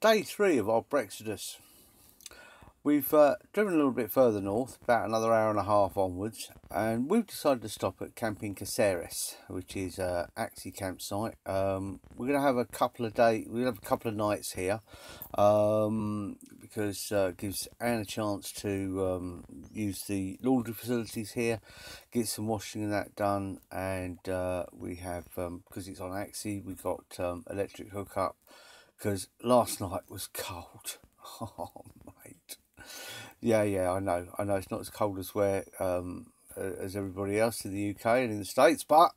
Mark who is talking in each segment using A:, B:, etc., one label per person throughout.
A: Day 3 of our Brexitous. We've driven a little bit further north, about another hour and a half onwards, and we've decided to stop at Camping Cáceres, which is a ACSI campsite. We're going to have a couple of nights here, because it gives Anne a chance to use the laundry facilities here, get some washing and that done, and we have, because it's on ACSI, we got electric hookup, because last night was cold. Oh mate. Yeah, I know it's not as cold as where as everybody else in the UK and in the States, but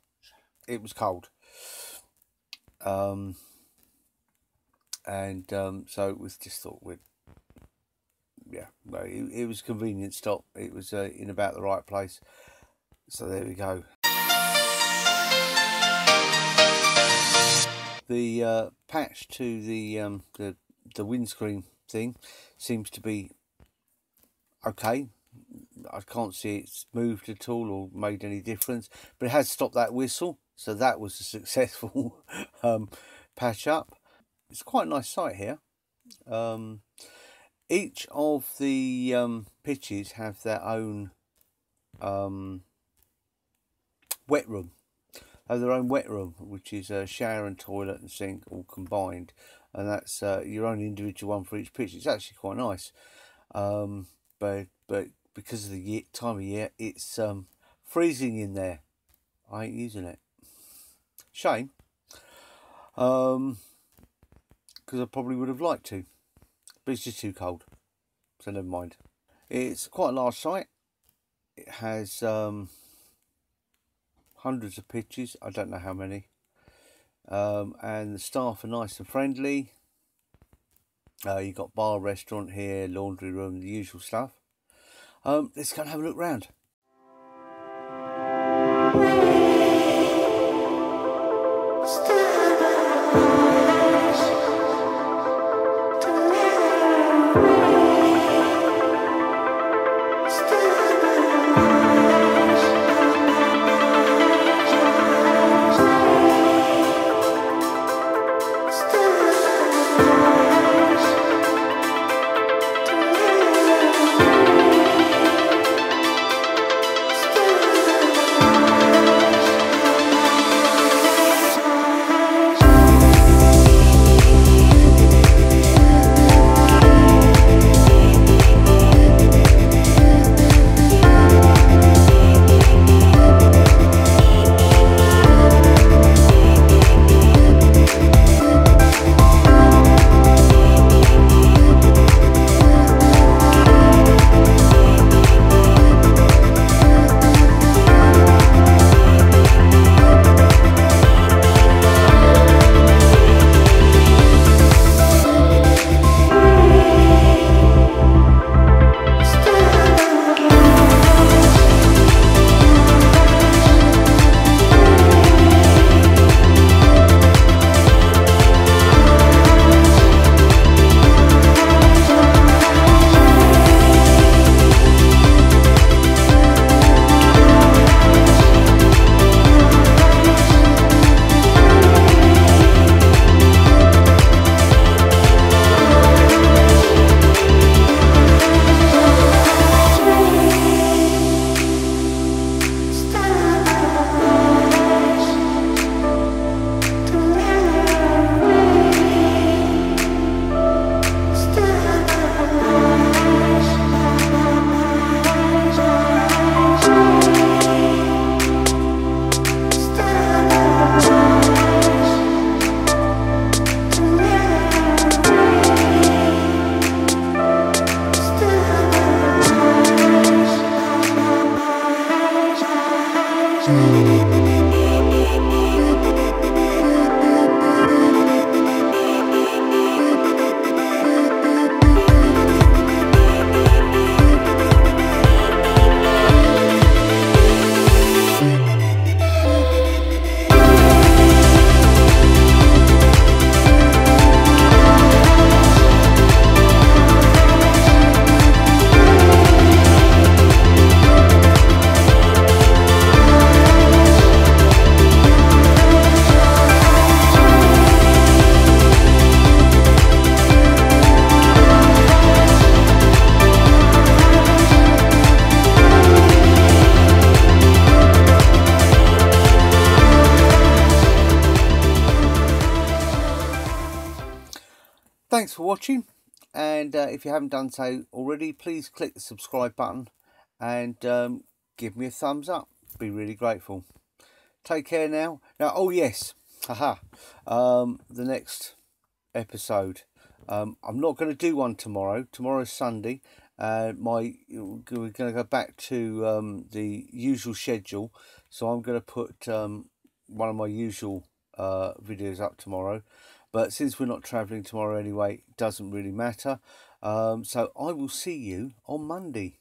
A: it was cold. So we just thought it was a convenient stop. It was in about the right place, so there we go. The patch to the windscreen thing seems to be okay. I can't see it's moved at all or made any difference, but it has stopped that whistle, so that was a successful patch up. It's quite a nice site here. Each of the pitches have their own wet room. Have their own wet room, which is a shower and toilet and sink all combined, and that's your own individual one for each pitch. It's actually quite nice, but because of the time of year, it's freezing in there. I ain't using it. Shame, because I probably would have liked to, but it's just too cold, so never mind. It's quite a large site. It has hundreds of pitches, I don't know how many, and the staff are nice and friendly. You've got bar, restaurant here, laundry room, the usual stuff. Let's go and have a look round. Thanks for watching, and if you haven't done so already, please click the subscribe button and give me a thumbs up. Be really grateful. Take care now. Oh yes, haha. The next episode. I'm not going to do one tomorrow. Tomorrow's Sunday. We're going to go back to the usual schedule. So I'm going to put one of my usual videos up tomorrow. But since we're not travelling tomorrow anyway, it doesn't really matter. So I will see you on Monday.